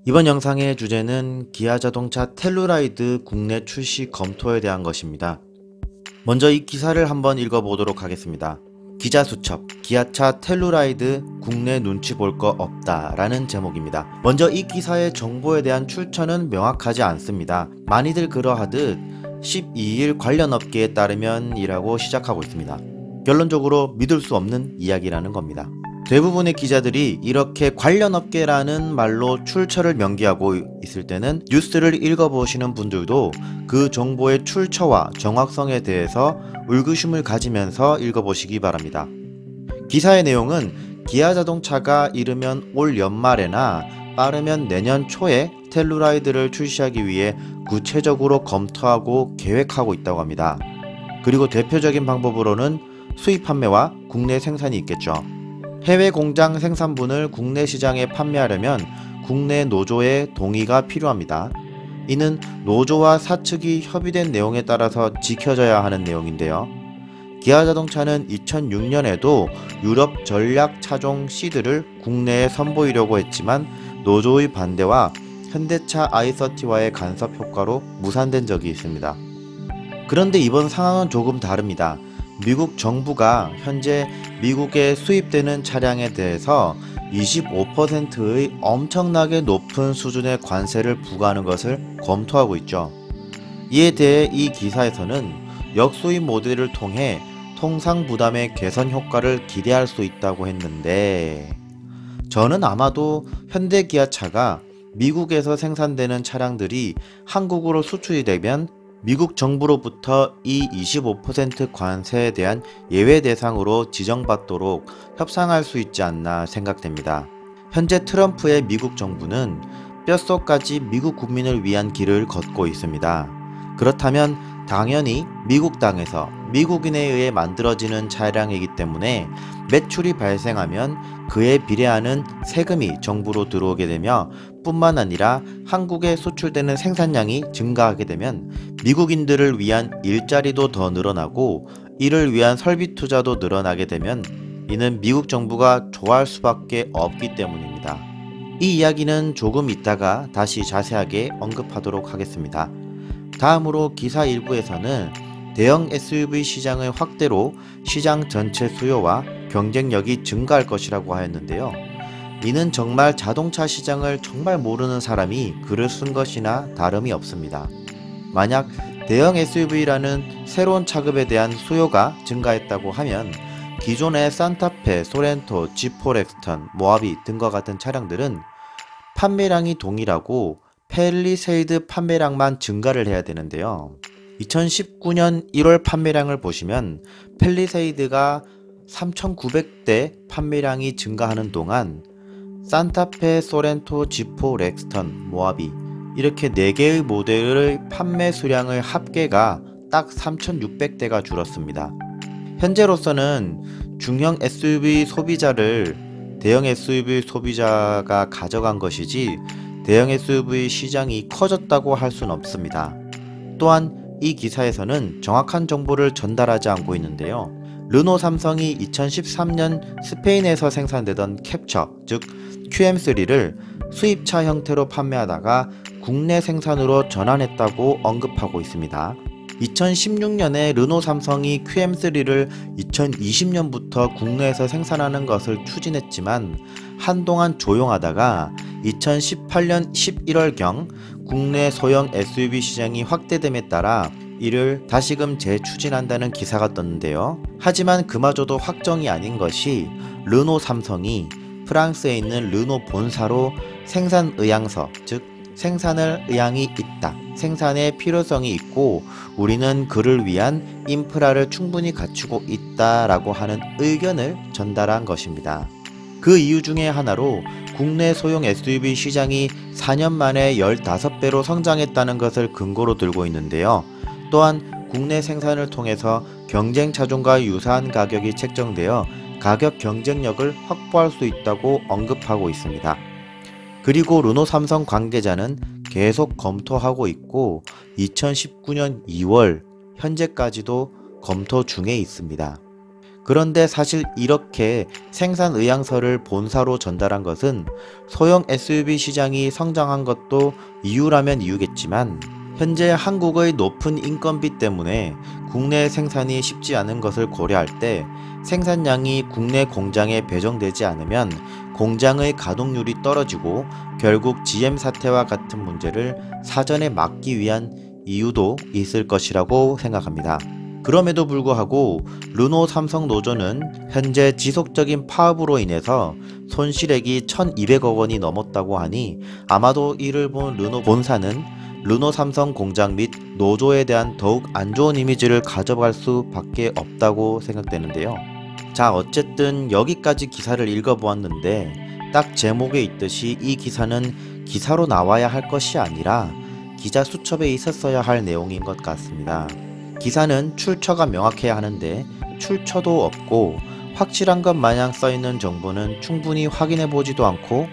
이번 영상의 주제는 기아자동차 텔루라이드 국내 출시 검토에 대한 것입니다. 먼저 이 기사를 한번 읽어보도록 하겠습니다. 기자수첩, 기아차 텔루라이드 국내 눈치 볼 거 없다 라는 제목입니다. 먼저 이 기사의 정보에 대한 출처는 명확하지 않습니다. 많이들 그러하듯 12일 관련 업계에 따르면 이라고 시작하고 있습니다. 결론적으로 믿을 수 없는 이야기라는 겁니다. 대부분의 기자들이 이렇게 관련 업계라는 말로 출처를 명기하고 있을 때는 뉴스를 읽어보시는 분들도 그 정보의 출처와 정확성에 대해서 의구심을 가지면서 읽어보시기 바랍니다. 기사의 내용은 기아자동차가 이르면 올 연말에나 빠르면 내년 초에 텔루라이드를 출시하기 위해 구체적으로 검토하고 계획하고 있다고 합니다. 그리고 대표적인 방법으로는 수입 판매와 국내 생산이 있겠죠. 해외 공장 생산분을 국내 시장에 판매하려면 국내 노조의 동의가 필요합니다. 이는 노조와 사측이 협의된 내용에 따라서 지켜져야 하는 내용인데요. 기아자동차는 2006년에도 유럽 전략 차종 시드를 국내에 선보이려고 했지만 노조의 반대와 현대차 i30와의 간섭 효과로 무산된 적이 있습니다. 그런데 이번 상황은 조금 다릅니다. 미국 정부가 현재 미국에 수입되는 차량에 대해서 25%의 엄청나게 높은 수준의 관세를 부과하는 것을 검토하고 있죠. 이에 대해 이 기사에서는 역수입 모델을 통해 통상 부담의 개선 효과를 기대할 수 있다고 했는데, 저는 아마도 현대기아차가 미국에서 생산되는 차량들이 한국으로 수출이 되면 미국 정부로부터 이 25% 관세에 대한 예외 대상으로 지정받도록 협상할 수 있지 않나 생각됩니다. 현재 트럼프의 미국 정부는 뼛속까지 미국 국민을 위한 길을 걷고 있습니다. 그렇다면 당연히 미국 땅에서 미국인에 의해 만들어지는 차량이기 때문에 매출이 발생하면 그에 비례하는 세금이 정부로 들어오게 되며 뿐만 아니라 한국에 수출되는 생산량이 증가하게 되면 미국인들을 위한 일자리도 더 늘어나고 이를 위한 설비 투자도 늘어나게 되면 이는 미국 정부가 좋아할 수밖에 없기 때문입니다. 이 이야기는 조금 있다가 다시 자세하게 언급하도록 하겠습니다. 다음으로 기사 일부에서는 대형 SUV 시장의 확대로 시장 전체 수요와 경쟁력이 증가할 것이라고 하였는데요. 이는 정말 자동차 시장을 정말 모르는 사람이 글을 쓴 것이나 다름이 없습니다. 만약 대형 SUV라는 새로운 차급에 대한 수요가 증가했다고 하면 기존의 산타페, 소렌토, 지포 렉스턴, 모하비 등과 같은 차량들은 판매량이 동일하고 펠리세이드 판매량만 증가를 해야 되는데요. 2019년 1월 판매량을 보시면 펠리세이드가 3,900대 판매량이 증가하는 동안 산타페, 소렌토, 지포, 렉스턴, 모하비 이렇게 4개의 모델의 판매 수량의 합계가 딱 3,600대가 줄었습니다. 현재로서는 중형 SUV 소비자를 대형 SUV 소비자가 가져간 것이지 대형 SUV 시장이 커졌다고 할 수는 없습니다. 또한 이 기사에서는 정확한 정보를 전달하지 않고 있는데요. 르노 삼성이 2013년 스페인에서 생산되던 캡처, 즉 QM3를 수입차 형태로 판매하다가 국내 생산으로 전환했다고 언급하고 있습니다. 2016년에 르노 삼성이 QM3를 2020년부터 국내에서 생산하는 것을 추진했지만 한동안 조용하다가 2018년 11월경 국내 소형 SUV 시장이 확대됨에 따라 이를 다시금 재추진한다는 기사가 떴는데요. 하지만 그마저도 확정이 아닌 것이 르노 삼성이 프랑스에 있는 르노 본사로 생산 의향서, 즉 생산을 의향이 있다, 생산의 필요성이 있고 우리는 그를 위한 인프라를 충분히 갖추고 있다라고 하는 의견을 전달한 것입니다. 그 이유 중에 하나로 국내 소형 SUV 시장이 4년 만에 15배로 성장했다는 것을 근거로 들고 있는데요. 또한 국내 생산을 통해서 경쟁 차종과 유사한 가격이 책정되어 가격 경쟁력을 확보할 수 있다고 언급하고 있습니다. 그리고 르노 삼성 관계자는 계속 검토하고 있고 2019년 2월 현재까지도 검토 중에 있습니다. 그런데 사실 이렇게 생산 의향서를 본사로 전달한 것은 소형 SUV 시장이 성장한 것도 이유라면 이유겠지만 현재 한국의 높은 인건비 때문에 국내 생산이 쉽지 않은 것을 고려할 때 생산량이 국내 공장에 배정되지 않으면 공장의 가동률이 떨어지고 결국 GM 사태와 같은 문제를 사전에 막기 위한 이유도 있을 것이라고 생각합니다. 그럼에도 불구하고 르노 삼성 노조는 현재 지속적인 파업으로 인해서 손실액이 1200억 원이 넘었다고 하니 아마도 이를 본 르노 본사는 르노 삼성 공장 및 노조에 대한 더욱 안 좋은 이미지를 가져갈 수밖에 없다고 생각되는데요. 자, 어쨌든 여기까지 기사를 읽어보았는데 딱 제목에 있듯이 이 기사는 기사로 나와야 할 것이 아니라 기자 수첩에 있었어야 할 내용인 것 같습니다. 기사는 출처가 명확해야 하는데 출처도 없고 확실한 것 마냥 써있는 정보는 충분히 확인해보지도 않고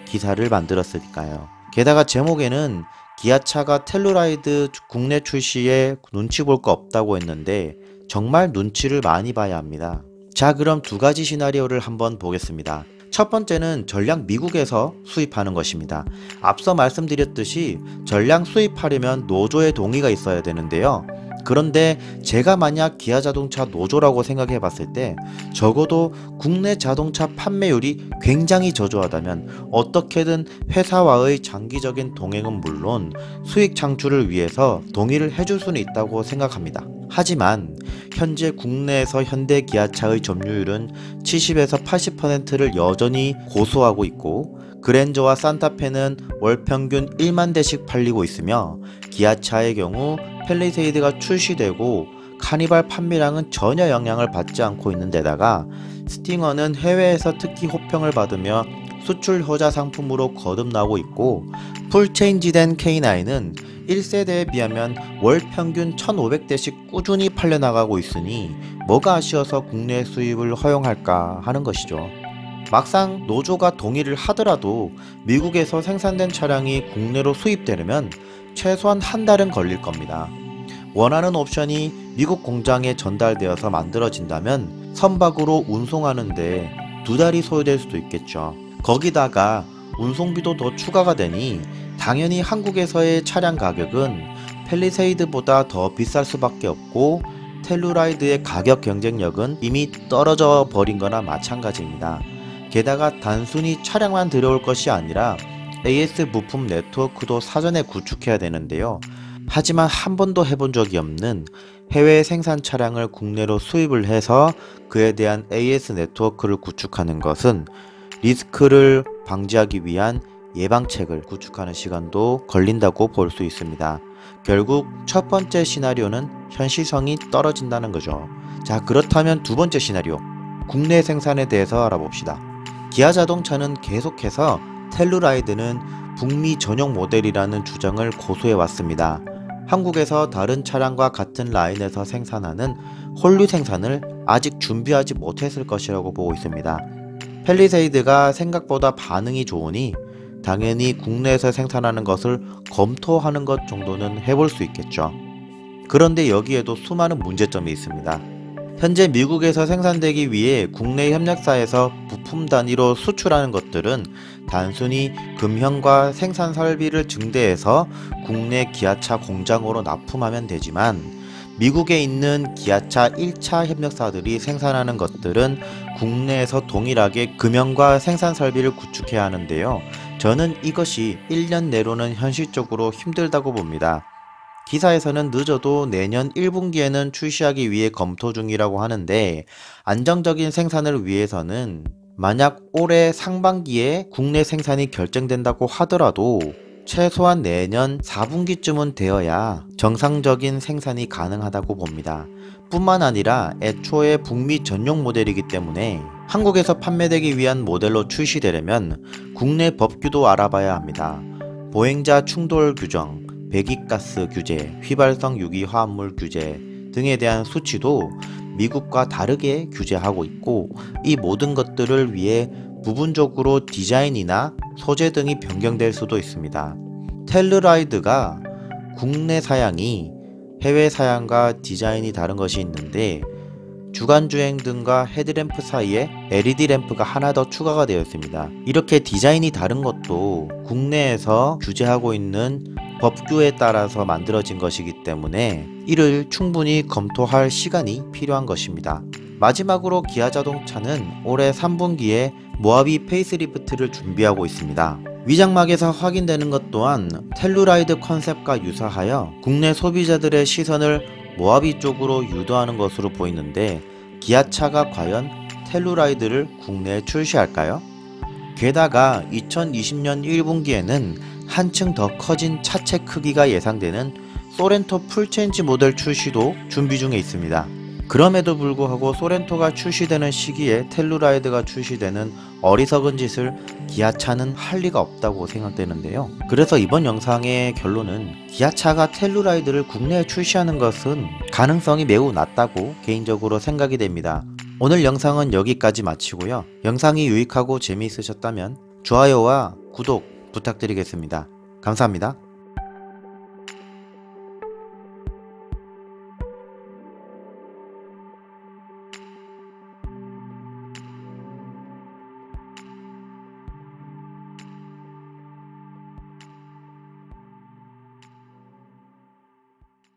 기사를 만들었으니까요. 게다가 제목에는 기아차가 텔루라이드 국내 출시에 눈치 볼 거 없다고 했는데 정말 눈치를 많이 봐야 합니다. 자, 그럼 두 가지 시나리오를 한번 보겠습니다. 첫 번째는 전량 미국에서 수입하는 것입니다. 앞서 말씀드렸듯이 전량 수입하려면 노조의 동의가 있어야 되는데요. 그런데 제가 만약 기아자동차 노조라고 생각해 봤을 때 적어도 국내 자동차 판매율이 굉장히 저조하다면 어떻게든 회사와의 장기적인 동행은 물론 수익 창출을 위해서 동의를 해줄 수는 있다고 생각합니다. 하지만 현재 국내에서 현대 기아차의 점유율은 70에서 80%를 여전히 고수하고 있고 그랜저와 산타페는 월 평균 1만 대씩 팔리고 있으며 기아차의 경우 팰리세이드가 출시되고 카니발 판매량은 전혀 영향을 받지 않고 있는 데다가 스팅어는 해외에서 특히 호평을 받으며 수출 효자 상품으로 거듭나고 있고 풀체인지된 K9은 1세대에 비하면 월 평균 1500대씩 꾸준히 팔려나가고 있으니 뭐가 아쉬워서 국내 수입을 허용할까 하는 것이죠. 막상 노조가 동의를 하더라도 미국에서 생산된 차량이 국내로 수입되려면 최소한 한 달은 걸릴 겁니다. 원하는 옵션이 미국 공장에 전달되어서 만들어진다면 선박으로 운송하는데 2달이 소요될 수도 있겠죠. 거기다가 운송비도 더 추가가 되니 당연히 한국에서의 차량 가격은 팰리세이드보다 더 비쌀 수밖에 없고 텔루라이드의 가격 경쟁력은 이미 떨어져 버린 거나 마찬가지입니다. 게다가 단순히 차량만 들여올 것이 아니라 AS 부품 네트워크도 사전에 구축해야 되는데요. 하지만 한 번도 해본 적이 없는 해외 생산 차량을 국내로 수입을 해서 그에 대한 AS 네트워크를 구축하는 것은 리스크를 방지하기 위한 예방책을 구축하는 시간도 걸린다고 볼 수 있습니다. 결국 첫 번째 시나리오는 현실성이 떨어진다는 거죠. 자, 그렇다면 두 번째 시나리오, 국내 생산에 대해서 알아봅시다. 기아자동차는 계속해서 텔루라이드는 북미 전용 모델이라는 주장을 고수해 왔습니다. 한국에서 다른 차량과 같은 라인에서 생산하는 홀류 생산을 아직 준비하지 못했을 것이라고 보고 있습니다. 팰리세이드가 생각보다 반응이 좋으니 당연히 국내에서 생산하는 것을 검토하는 것 정도는 해볼 수 있겠죠. 그런데 여기에도 수많은 문제점이 있습니다. 현재 미국에서 생산되기 위해 국내 협력사에서 부품 단위로 수출하는 것들은 단순히 금형과 생산 설비를 증대해서 국내 기아차 공장으로 납품하면 되지만 미국에 있는 기아차 1차 협력사들이 생산하는 것들은 국내에서 동일하게 금형과 생산 설비를 구축해야 하는데요. 저는 이것이 1년 내로는 현실적으로 힘들다고 봅니다. 기사에서는 늦어도 내년 1분기에는 출시하기 위해 검토 중이라고 하는데 안정적인 생산을 위해서는 만약 올해 상반기에 국내 생산이 결정된다고 하더라도 최소한 내년 4분기쯤은 되어야 정상적인 생산이 가능하다고 봅니다. 뿐만 아니라 애초에 북미 전용 모델이기 때문에 한국에서 판매되기 위한 모델로 출시되려면 국내 법규도 알아봐야 합니다. 보행자 충돌 규정, 배기가스 규제, 휘발성 유기화합물 규제 등에 대한 수치도 미국과 다르게 규제하고 있고 이 모든 것들을 위해 부분적으로 디자인이나 소재 등이 변경될 수도 있습니다. 텔루라이드가 국내 사양이 해외 사양과 디자인이 다른 것이 있는데 주간주행 등과 헤드램프 사이에 LED 램프가 하나 더 추가가 되어 있습니다. 이렇게 디자인이 다른 것도 국내에서 규제하고 있는 법규에 따라서 만들어진 것이기 때문에 이를 충분히 검토할 시간이 필요한 것입니다. 마지막으로 기아자동차는 올해 3분기에 모하비 페이스리프트를 준비하고 있습니다. 위장막에서 확인되는 것 또한 텔루라이드 컨셉과 유사하여 국내 소비자들의 시선을 모하비 쪽으로 유도하는 것으로 보이는데 기아차가 과연 텔루라이드를 국내에 출시할까요? 게다가 2020년 1분기에는 한층 더 커진 차체 크기가 예상되는 소렌토 풀체인지 모델 출시도 준비 중에 있습니다. 그럼에도 불구하고 소렌토가 출시되는 시기에 텔루라이드가 출시되는 어리석은 짓을 기아차는 할 리가 없다고 생각되는데요. 그래서 이번 영상의 결론은 기아차가 텔루라이드를 국내에 출시하는 것은 가능성이 매우 낮다고 개인적으로 생각이 됩니다. 오늘 영상은 여기까지 마치고요. 영상이 유익하고 재미있으셨다면 좋아요와 구독 부탁드리겠습니다. 감사합니다.